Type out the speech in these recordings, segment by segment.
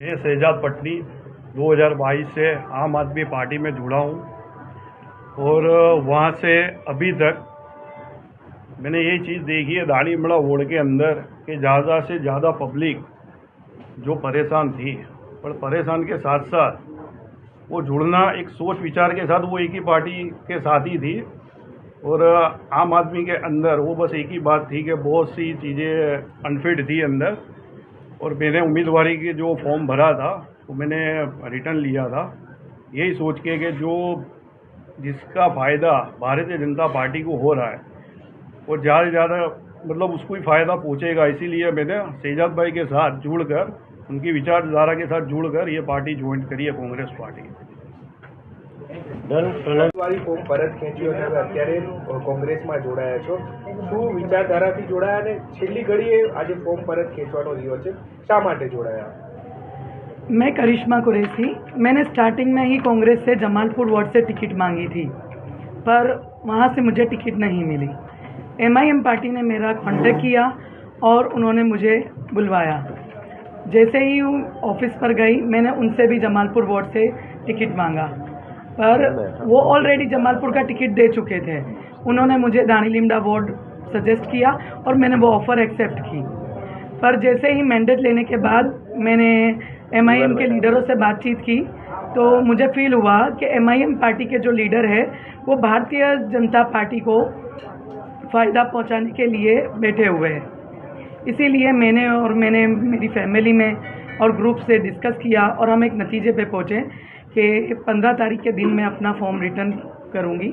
मैं शहजाद पटनी 2022 से आम आदमी पार्टी में जुड़ा हूँ और वहाँ से अभी तक मैंने ये चीज़ देखी है दाढ़ीमड़ा वार्ड के अंदर कि ज़्यादा से ज़्यादा पब्लिक जो परेशान थी, पर परेशान के साथ साथ वो जुड़ना एक सोच विचार के साथ वो एक ही पार्टी के साथ ही थी। और आम आदमी के अंदर वो बस एक ही बात थी कि बहुत सी चीज़ें अनफिट थी अंदर। और मैंने उम्मीदवारी के जो फॉर्म भरा था वो मैंने रिटर्न लिया था यही सोच के कि जो जिसका फ़ायदा भारतीय जनता पार्टी को हो रहा है और ज़्यादा से ज़्यादा मतलब उसको ही फ़ायदा पहुँचेगा, इसीलिए मैंने शहजाद भाई के साथ जुड़कर उनकी विचारधारा के साथ जुड़कर ये पार्टी ज्वाइन करी है, कांग्रेस पार्टी। ઉમેદવારી ફોર્મ પરત ખેંચ્યું અને હવે અત્યારે કોંગ્રેસમાં જોડાયા છો, શું વિચારધારાથી જોડાયા અને છેલ્લી ઘડીએ આજે ફોર્મ પરત ખેંચવાનો રહ્યો છે, શા માટે જોડાયા? मैं करिश्मा कुरैशी। मैंने स्टार्टिंग में ही कांग्रेस से जमालपुर वार्ड से टिकट मांगी थी, पर वहाँ से मुझे टिकट नहीं मिली। एमआईएम पार्टी ने मेरा कांटेक्ट किया और उन्होंने मुझे बुलवाया। जैसे ही ऑफिस पर गई मैंने उनसे भी जमालपुर वार्ड से टिकट मांगा, पर वो ऑलरेडी जमालपुर का टिकट दे चुके थे। उन्होंने मुझे दाढ़ीलीमड़ा वार्ड सजेस्ट किया और मैंने वो ऑफ़र एक्सेप्ट की। पर जैसे ही मैंडेट लेने के बाद मैंने एमआईएम के लीडरों से बातचीत की तो मुझे फील हुआ कि एमआईएम पार्टी के जो लीडर है वो भारतीय जनता पार्टी को फ़ायदा पहुंचाने के लिए बैठे हुए हैं। इसीलिए मैंने मेरी फैमिली में और ग्रुप से डिस्कस किया और हम एक नतीजे पे पहुँचे कि 15 तारीख के दिन मैं अपना फॉर्म रिटर्न करूँगी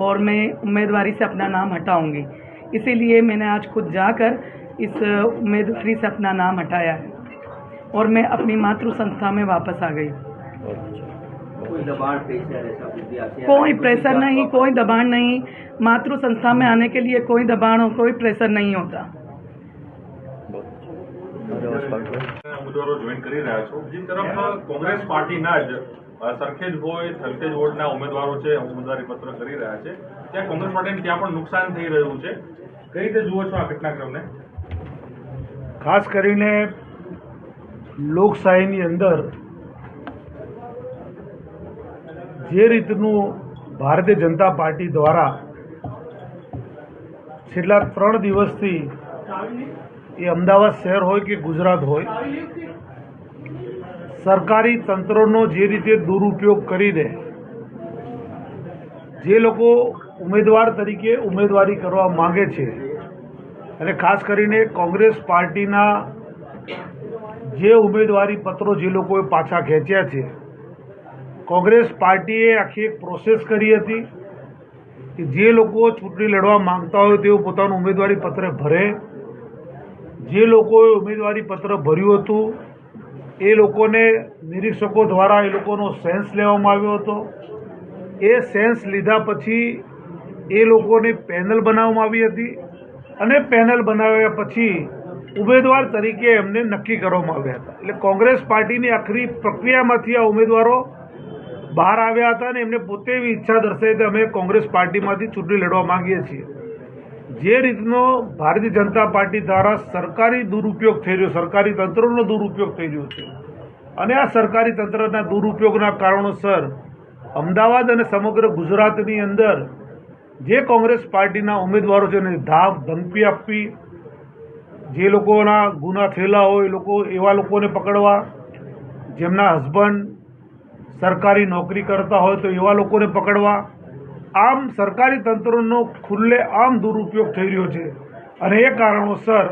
और मैं उम्मीदवारी से अपना नाम हटाऊँगी। इसीलिए मैंने आज खुद जाकर इस उम्मीदवारी से अपना नाम हटाया है और मैं अपनी मातृ संस्था में वापस आ गई। कोई प्रेशर नहीं, कोई दबाव नहीं। मातृ संस्था में आने के लिए कोई दबाव और कोई प्रेशर नहीं होता। ઉમેદવારો જોઈન કરી રહ્યા છો, બીજી તરફ કોંગ્રેસ પાર્ટીના જ સરખેજ હોય થલતેજ વોર્ડના ઉમેદવારો છે ઉમેદવારી પત્ર કરી રહ્યા છે, ત્યાં કોંગ્રેસ પાર્ટીને ત્યાં પણ નુકસાન થઈ રહ્યું છે, કઈ રીતે જુઓ છો આ ઘટનાક્રમને? ખાસ કરીને લોકશાહીની અંદર જે રીતનું ભારતીય જનતા પાર્ટી દ્વારા છેલ્લા 3 દિવસથી એ અમદાવાદ શહેર હોય કે ગુજરાત હોય સરકારી તંત્રોનો જે રીતે દુરુપયોગ કરીને જે લોકો ઉમેદવાર તરીકે ઉમેદવારી કરવા માંગે છે અને ખાસ કરીને કોંગ્રેસ પાર્ટીના જે ઉમેદવારી પત્રો જે લોકોએ પાછા ખેંચ્યા છે, કોંગ્રેસ પાર્ટીએ આખી એક પ્રોસેસ કરી હતી કે જે લોકો ચૂંટણી લડવા માંગતા હોય તેઓ પોતાનું ઉમેદવારી પત્ર ભરે। જે લોકોએ ઉમેદવારી પત્ર ભર્યું હતું એ લોકોને નિરીક્ષકો દ્વારા એ લોકોનો સેન્સ લેવામાં આવ્યો હતો। એ સેન્સ લીધા પછી એ લોકોને પેનલ બનાવવામાં આવી હતી અને પેનલ બનાવ્યા પછી ઉમેદવાર તરીકે એમને નક્કી કરવામાં આવ્યા હતા। એટલે કોંગ્રેસ પાર્ટીની આખરી પ્રક્રિયામાંથી આ ઉમેદવારો બહાર આવ્યા હતા અને એમને પોતે એવી ઈચ્છા દર્શાવી કે અમે કોંગ્રેસ પાર્ટીમાંથી ચૂંટણી લડવા માંગીએ છીએ। જે રીતનો ભારતીય જનતા પાર્ટી દ્વારા સરકારી દુરુપયોગ થઈ રહ્યો, સરકારી તંત્રનો દુરુપયોગ થઈ રહ્યો છે અને આ સરકારી તંત્રના દુરુપયોગના કારણોસર અમદાવાદ અને સમગ્ર ગુજરાતની અંદર જે કોંગ્રેસ પાર્ટીના ઉમેદવારો છે એને ધમકી આપવી, જે લોકોના ગુના થયેલા હોય એ લોકો એવા લોકોને પકડવા, જેમના હસબન્ડ સરકારી નોકરી કરતા હોય તો એવા લોકોને પકડવા, આમ સરકારી તંત્રનો ખુલ્લે આમ દુરુપયોગ થઈ રહ્યો છે। અને એ કારણોસર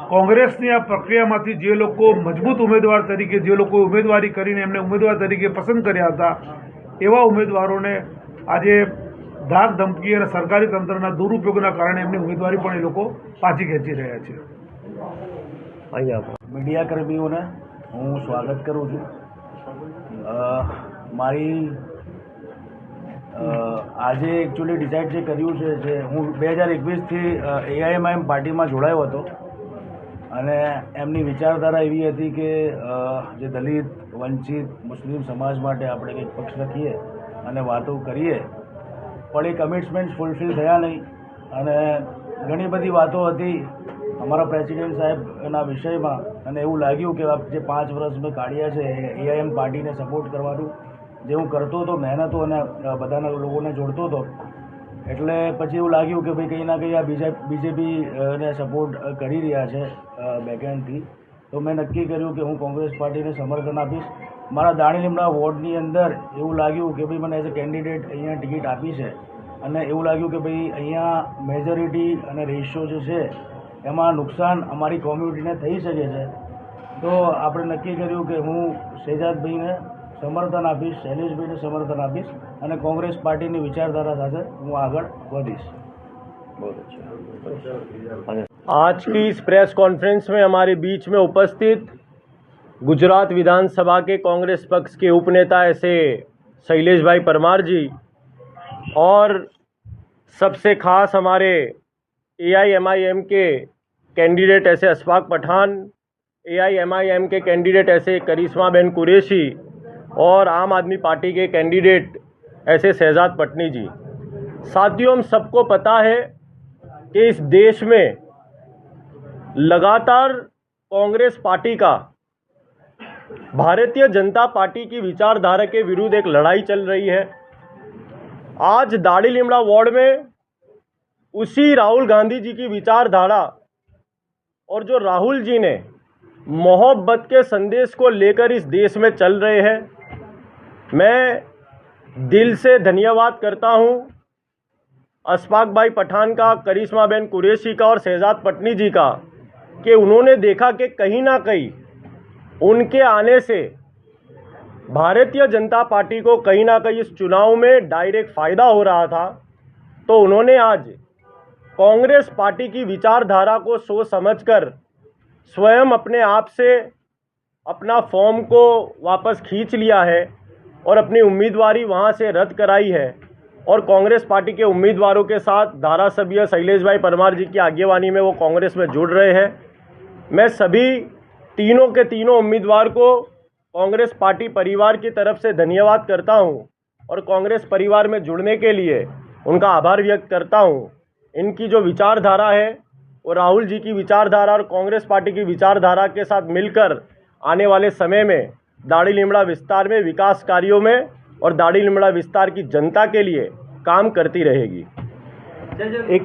કોંગ્રેસની આ પ્રક્રિયામાંથી જે લોકો મજબૂત ઉમેદવાર તરીકે જે લોકો ઉમેદવારી કરીને એમને ઉમેદવાર તરીકે પસંદ કર્યા હતા એવા ઉમેદવારોને આજે ધાક ધમકી અને સરકારી તંત્રના દુરુપયોગના કારણે એમની ઉમેદવારી પણ એ લોકો પાછી ખેંચી રહ્યા છે। મીડિયા કર્મીઓને હું સ્વાગત કરું છું। મારી આજે એકચ્યુઅલી ડિસાઇડ જે કર્યું છે જે હું 2021થી એઆઈએમઆઈએમ પાર્ટીમાં જોડાયો હતો અને એમની વિચારધારા એવી હતી કે જે દલિત, વંચિત, મુસ્લિમ સમાજ માટે આપણે કંઈક પક્ષ રાખીએ અને વાતો કરીએ, પણ એ કમિટમેન્ટ્સ ફૂલફિલ થયા નહીં અને ઘણી બધી વાતો હતી અમારા પ્રેસિડેન્ટ સાહેબના વિષયમાં અને એવું લાગ્યું કે જે 5 વર્ષ મેં કાઢ્યા છે એઆઈએમ પાર્ટીને સપોર્ટ કરવાનું જે હું કરતો હતો, મહેનતો અને બધાના લોકોને જોડતો હતો, એટલે પછી એવું લાગ્યું કે ભાઈ કંઈ ના કંઈ આ બીજેપી ને સપોર્ટ કરી રહ્યા છે બેકએન્ડથી. તો મેં નક્કી કર્યું કે હું કોંગ્રેસ પાર્ટીને સમર્થન આપીશ. મારા દાણીલીમડા વોર્ડની અંદર એવું લાગ્યું કે ભાઈ મને એઝ અ કેન્ડિડેટ અહીંયા ટિકિટ આપી છે અને એવું લાગ્યું કે ભાઈ અહીંયા મેજોરિટી અને રેશિયો જે છે એમાં નુકસાન અમારી કોમ્યુનિટીને થઈ શકે છે. તો આપણે નક્કી કર્યું કે હું શહેજાદભાઈને સમર્થન આપીશ, શૈલેષભાઈને સમર્થન આપીશ અને કોંગ્રેસ પાર્ટીની વિચારધારા સાથે હું આગળ વધીશ. आज की इस प्रेस कॉन्फ्रेंस में हमारे बीच में उपस्थित गुजरात विधानसभा के कांग्रेस पक्ष के उपनेता ऐसे शैलेश भाई परमार जी और सबसे खास हमारे एआईएमआईएम के कैंडिडेट ऐसे अशफाक पठान, एआईएमआईएम के कैंडिडेट ऐसे करिश्मा बेन कुरैशी और आम आदमी पार्टी के कैंडिडेट ऐसे शहजाद पटनी जी. साथियों, हम सबको पता है कि इस देश में लगातार कांग्रेस पार्टी का भारतीय जनता पार्टी की विचारधारा के विरुद्ध एक लड़ाई चल रही है. आज दाढ़ी लिमड़ा वार्ड में उसी राहुल गांधी जी की विचारधारा और जो राहुल जी ने मोहब्बत के संदेश को लेकर इस देश में चल रहे हैं, मैं दिल से धन्यवाद करता हूं अशफाक भाई पठान का, करिश्मा बेन कुरैशी का और शहजाद पटनी जी का कि उन्होंने देखा कि कहीं ना कहीं उनके आने से भारतीय जनता पार्टी को कहीं ना कहीं इस चुनाव में डायरेक्ट फ़ायदा हो रहा था. तो उन्होंने आज कांग्रेस पार्टी की विचारधारा को सोच समझकर स्वयं अपने आप से अपना फॉर्म को वापस खींच लिया है और अपनी उम्मीदवारी वहां से रद्द कराई है और कांग्रेस पार्टी के उम्मीदवारों के साथ धारासभ्य शैलेश भाई परमार जी की आगेवानी में वो कांग्रेस में जुड़ रहे हैं. मैं सभी तीनों के तीनों उम्मीदवार को कांग्रेस पार्टी परिवार की तरफ से धन्यवाद करता हूं और कांग्रेस परिवार में जुड़ने के लिए उनका आभार व्यक्त करता हूं. इनकी जो विचारधारा है वो राहुल जी की विचारधारा और कांग्रेस पार्टी की विचारधारा के साथ मिलकर आने वाले समय में दाढ़ी लिमड़ा विस्तार में विकास कार्यों में और दाढ़ी लिमड़ा विस्तार की जनता के लिए काम करती रहेगी. एक